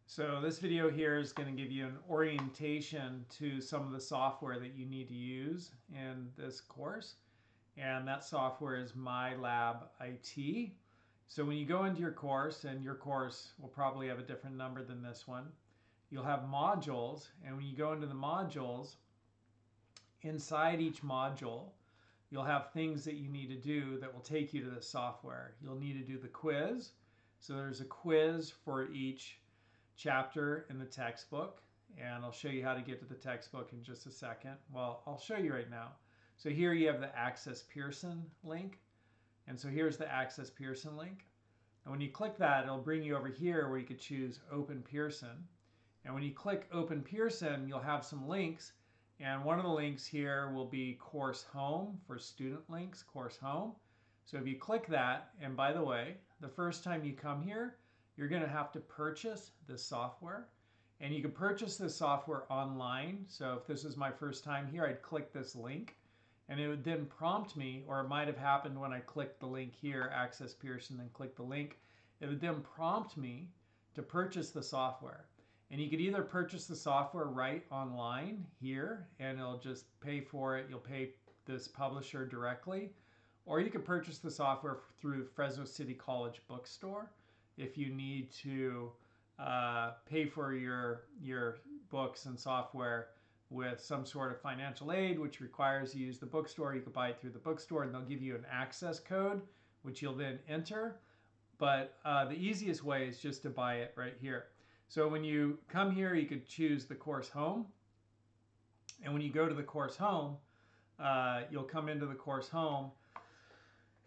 So this video here is going to give you an orientation to some of the software that you need to use in this course. And that software is MyLab IT. So when you go into your course, and your course will probably have a different number than this one, you'll have modules. And when you go into the modules, inside each module, you'll have things that you need to do that will take you to the software. You'll need to do the quiz. So there's a quiz for each chapter in the textbook, and I'll show you how to get to the textbook in just a second. Well, I'll show you right now. So here you have the Access Pearson link, and so here's the Access Pearson link. And when you click that, it'll bring you over here where you could choose Open Pearson. And when you click Open Pearson, you'll have some links, and one of the links here will be Course Home for student links, Course Home. So if you click that, and by the way, the first time you come here, you're going to have to purchase this software, and you can purchase this software online. So if this is my first time here, I'd click this link, and it would then prompt me, or it might have happened when I clicked the link here, Access Pearson, then click the link, it would then prompt me to purchase the software. And you could either purchase the software right online here, and it'll just pay for it, you'll pay this publisher directly, or you could purchase the software through Fresno City College bookstore if you need to pay for your books and software with some sort of financial aid, which requires you use the bookstore. You can buy it through the bookstore, and they'll give you an access code, which you'll then enter. But the easiest way is just to buy it right here. So when you come here, you could choose the course home. And when you go to the course home, you'll come into the course home.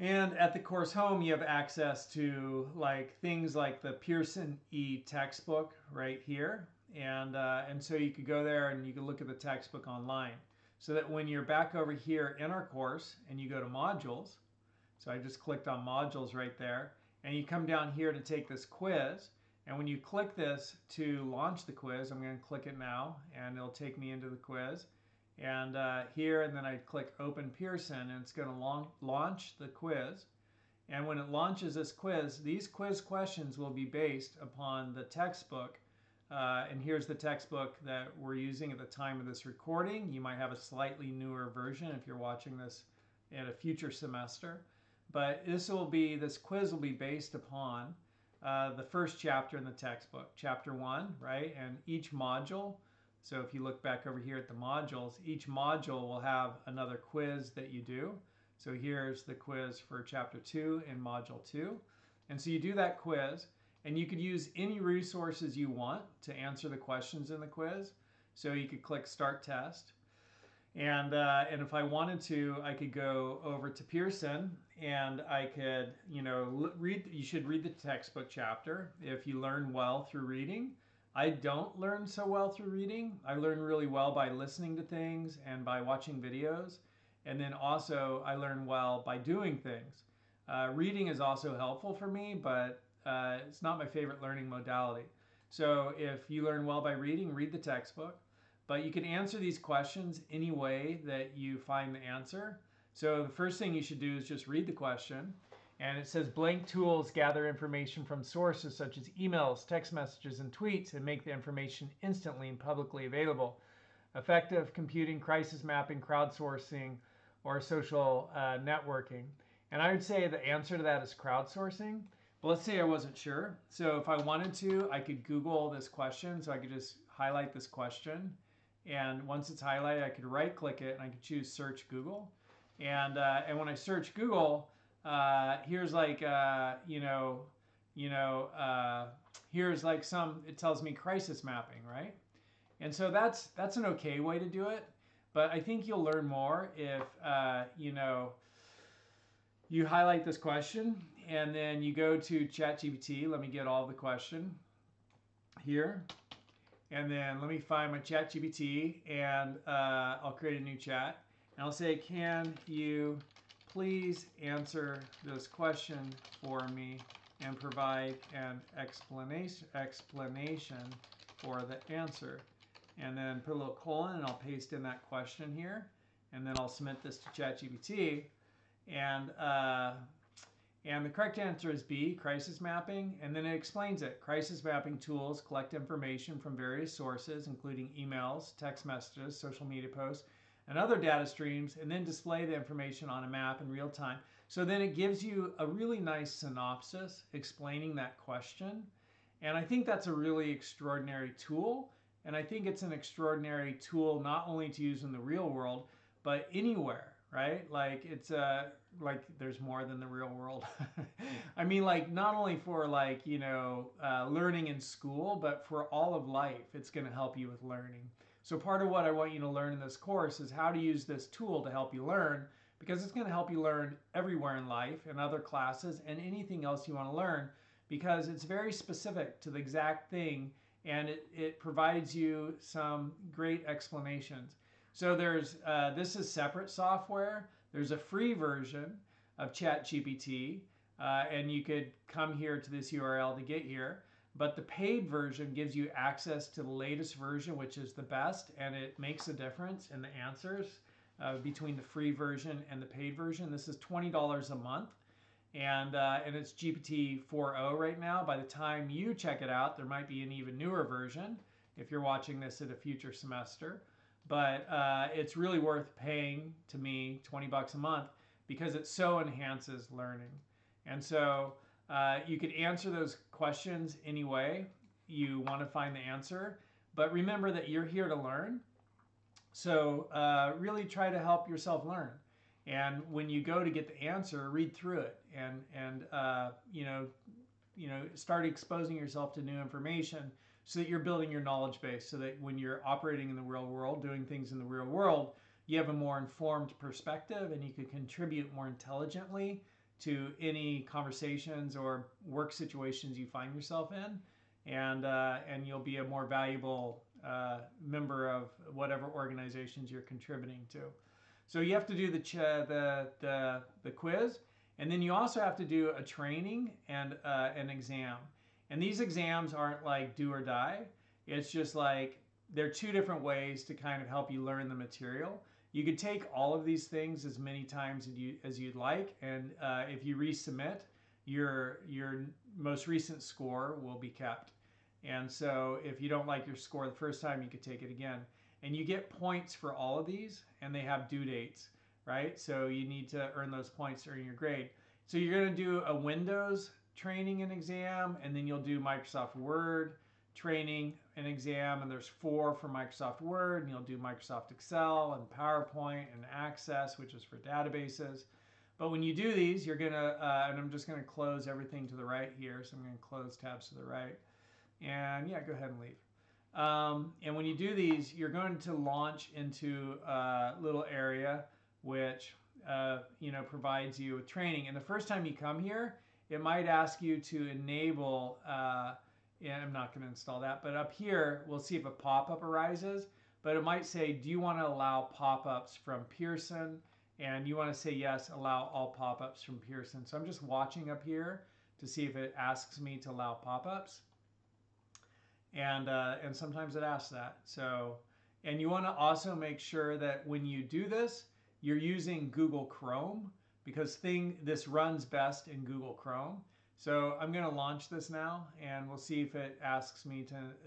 And at the course home, you have access to things like the Pearson e-textbook right here. And so you could go there and you can look at the textbook online. So that when you're back over here in our course and you go to modules, so I just clicked on modules right there, and you come down here to take this quiz. And when you click this to launch the quiz, I'm going to click it now, and it'll take me into the quiz. And here, and then I click Open Pearson, and it's going to launch the quiz. And when it launches this quiz, these quiz questions will be based upon the textbook. And here's the textbook that we're using at the time of this recording. You might have a slightly newer version if you're watching this in a future semester. But this quiz will be based upon the first chapter in the textbook, chapter 1, right? And each module, so if you look back over here at the modules, each module will have another quiz that you do. So here's the quiz for chapter 2 in module 2. And so you do that quiz, and you could use any resources you want to answer the questions in the quiz. So you could click Start Test. And if I wanted to, I could go over to Pearson, and I could, read. You should read the textbook chapter if you learn well through reading. I don't learn so well through reading. I learn really well by listening to things and by watching videos. And then also I learn well by doing things. Reading is also helpful for me, but it's not my favorite learning modality. So if you learn well by reading, read the textbook. But you can answer these questions any way that you find the answer. So the first thing you should do is just read the question. And it says blank tools gather information from sources such as emails, text messages, and tweets and make the information instantly and publicly available. Effective computing, crisis mapping, crowdsourcing, or social networking. And I would say the answer to that is crowdsourcing. But let's say I wasn't sure. So if I wanted to, I could Google this question. So I could just highlight this question. And once it's highlighted, I could right click it and I could choose Search Google. And when I search Google, here's here's it tells me crisis mapping, right? And so that's an okay way to do it. But I think you'll learn more if you highlight this question and then you go to ChatGPT. Let me get all the question here. And then let me find my ChatGPT, and I'll create a new chat. And I'll say, can you please answer this question for me and provide an explanation for the answer. And then put a little colon, and I'll paste in that question here. And then I'll submit this to ChatGPT. And the correct answer is B, crisis mapping. And then it explains it. Crisis mapping tools collect information from various sources, including emails, text messages, social media posts, and other data streams, and then display the information on a map in real time. So then it gives you a really nice synopsis explaining that question. And I think that's a really extraordinary tool. And I think it's an extraordinary tool not only to use in the real world, but anywhere, right? Like it's like there's more than the real world. I mean, like not only for like, learning in school, but for all of life, it's going to help you with learning. So part of what I want you to learn in this course is how to use this tool to help you learn, because it's going to help you learn everywhere in life, in other classes, and anything else you want to learn, because it's very specific to the exact thing, and it provides you some great explanations. So this is separate software. There's a free version of ChatGPT, and you could come here to this URL to get here. But the paid version gives you access to the latest version, which is the best, and it makes a difference in the answers between the free version and the paid version. This is $20 a month, and it's GPT 4.0 right now. By the time you check it out, there might be an even newer version if you're watching this at a future semester. But it's really worth paying, to me, 20 bucks a month, because it so enhances learning. And so you could answer those questions any way you want to find the answer. But remember that you're here to learn. So really try to help yourself learn. And when you go to get the answer, read through it and start exposing yourself to new information, so that you're building your knowledge base, so that when you're operating in the real world, doing things in the real world, you have a more informed perspective and you can contribute more intelligently to any conversations or work situations you find yourself in, and you'll be a more valuable member of whatever organizations you're contributing to. So you have to do the quiz, and then you also have to do a training and an exam. And these exams aren't like do or die. It's just like they're two different ways to kind of help you learn the material. You could take all of these things as many times as you'd like, and if you resubmit, your most recent score will be kept. And so if you don't like your score the first time, you could take it again. And you get points for all of these, and they have due dates, right? So you need to earn those points to earn your grade. So you're going to do a Windows training and exam, and then you'll do Microsoft Word training and exam, and there's 4 for Microsoft Word, and you'll do Microsoft Excel and PowerPoint and Access, which is for databases. But when you do these, you're going to, and I'm just going to close everything to the right here, so I'm going to close tabs to the right. And yeah, go ahead and leave. And when you do these, you're going to launch into a little area which provides you with training. And the first time you come here, it might ask you to enable, yeah, I'm not going to install that, but up here, we'll see if a pop-up arises. But it might say, do you want to allow pop-ups from Pearson? And you want to say yes, allow all pop-ups from Pearson. So I'm just watching up here to see if it asks me to allow pop-ups. And sometimes it asks that. So, and you want to also make sure that when you do this, you're using Google Chrome, because this runs best in Google Chrome. So I'm going to launch this now, and we'll see if it asks me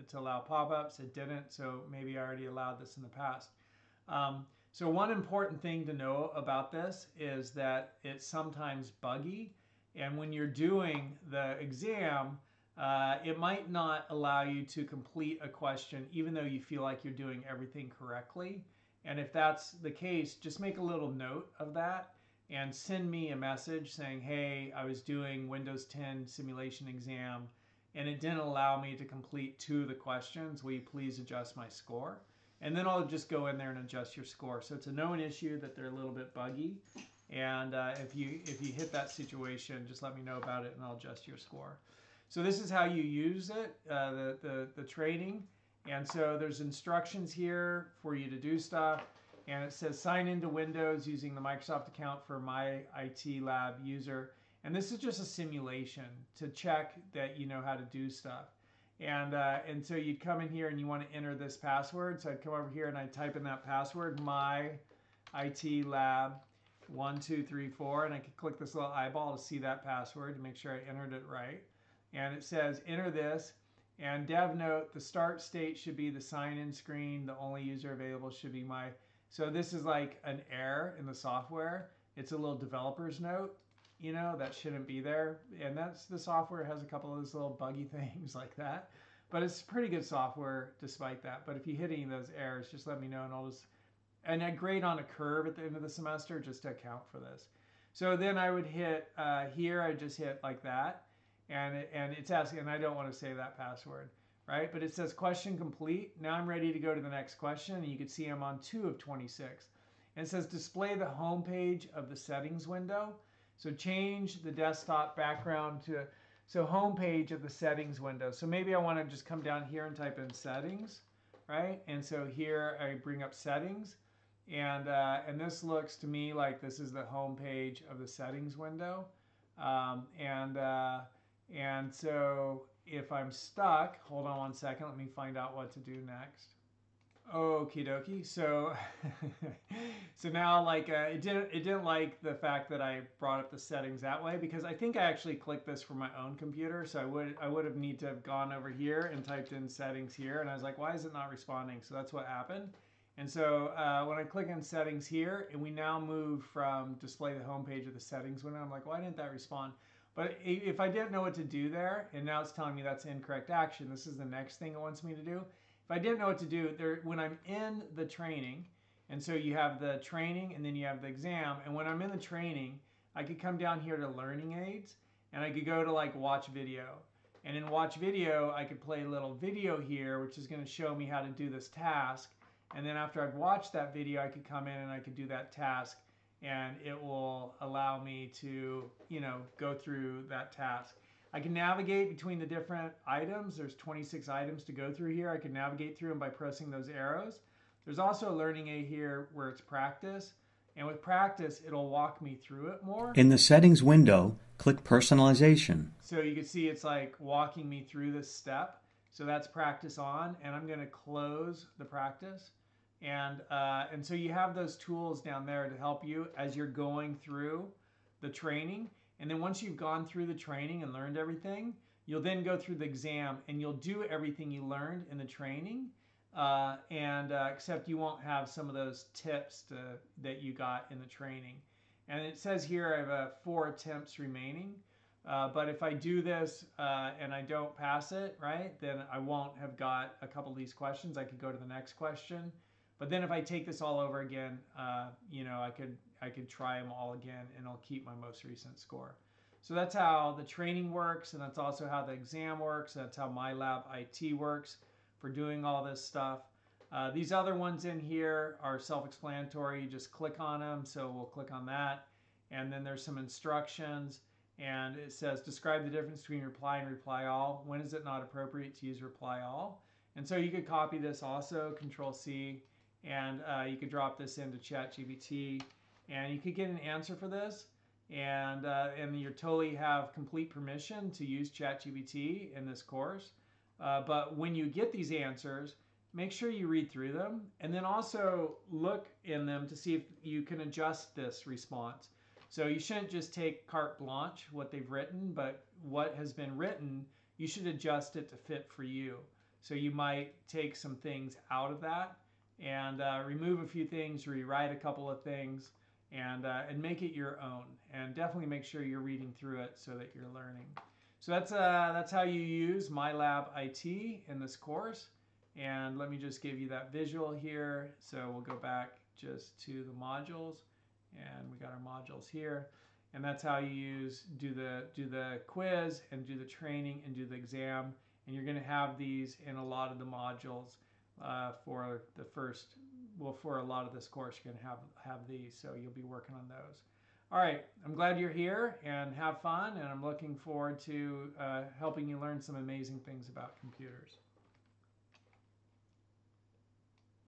to allow pop-ups. It didn't, so maybe I already allowed this in the past. So one important thing to know about this is that it's sometimes buggy, and when you're doing the exam, it might not allow you to complete a question even though you feel like you're doing everything correctly. And if that's the case, just make a little note of that and send me a message saying, hey, I was doing Windows 10 simulation exam and it didn't allow me to complete 2 of the questions. Will you please adjust my score? And then I'll just go in there and adjust your score. So it's a known issue that they're a little bit buggy. And if you hit that situation, just let me know about it and I'll adjust your score. So this is how you use it, the training. And so there's instructions here for you to do stuff. And it says sign into Windows using the Microsoft account for MyIT user. And this is just a simulation to check that you know how to do stuff. And so you'd come in here and you want to enter this password. So I'd come over here and I'd type in that password, MyIT Lab. 1, 2, 3, 4, and I can click this little eyeball to see that password to make sure I entered it right. And it says enter this, and dev note, the start state should be the sign-in screen. The only user available should be my, so this is like an error in the software. It's a little developer's note, you know, that shouldn't be there. And that's, the software has a couple of those little buggy things like that. But it's pretty good software despite that. But if you hit any of those errors, just let me know, and I'll just, and I grade on a curve at the end of the semester just to account for this. So then I would hit here, I just hit like that, and it's asking, and I don't want to save that password, right? But it says question complete. Now I'm ready to go to the next question, and you can see I'm on 2 of 26. And it says display the home page of the settings window. So change the desktop background to, so home page of the settings window. So maybe I want to just come down here and type in settings, right? And so here I bring up settings, and this looks to me like this is the home page of the settings window. And so if I'm stuck, hold on one second, let me find out what to do next. Okie dokie. So, so now like it didn't like the fact that I brought up the settings that way, because I think I actually clicked this for my own computer. So I would have need to have gone over here and typed in settings here, and I was like, why is it not responding? So that's what happened. And so when I click on settings here, and we now move from display the home page of the settings window, I'm like, why didn't that respond? But if I didn't know what to do there, and now it's telling me that's incorrect action, this is the next thing it wants me to do. If I didn't know what to do, there, when I'm in the training, and so you have the training and then you have the exam, and when I'm in the training, I could come down here to learning aids, and I could go to like watch video. And in watch video, I could play a little video here, which is going to show me how to do this task. And then after I've watched that video, I could come in and I could do that task, and it will allow me to, you know, go through that task. I can navigate between the different items. There's 26 items to go through here. I can navigate through them by pressing those arrows. There's also a learning aid here where it's practice. And with practice, it'll walk me through it more. In the settings window, click personalization. So you can see it's like walking me through this step. So that's practice on, and I'm going to close the practice. And so you have those tools down there to help you as you're going through the training. And then once you've gone through the training and learned everything, you'll then go through the exam and you'll do everything you learned in the training, except you won't have some of those tips that you got in the training. And it says here I have 4 attempts remaining. But if I do this and I don't pass it, right, then I won't have got a couple of these questions. I could go to the next question. But then if I take this all over again, you know, I could try them all again, and I'll keep my most recent score. So that's how the training works, and that's also how the exam works. That's how MyLab IT works for doing all this stuff. These other ones in here are self-explanatory. You just click on them, so we'll click on that. And then there's some instructions, and it says describe the difference between reply and reply all. When is it not appropriate to use reply all? And so you could copy this also, Control-C, and you could drop this into ChatGPT, and you could get an answer for this, and you totally have complete permission to use ChatGPT in this course. But when you get these answers, make sure you read through them, and then also look in them to see if you can adjust this response. So you shouldn't just take carte blanche what they've written, but what has been written, you should adjust it to fit for you. So you might take some things out of that, and remove a few things, rewrite a couple of things, and make it your own. And definitely make sure you're reading through it so that you're learning. So that's how you use MyLab IT in this course. And let me just give you that visual here. So we'll go back just to the modules, and we got our modules here. And that's how you do the quiz and do the training and do the exam. And you're going to have these in a lot of the modules. For the first, well, for a lot of this course, you're going to have these, so you'll be working on those. All right, I'm glad you're here, and have fun, and I'm looking forward to helping you learn some amazing things about computers.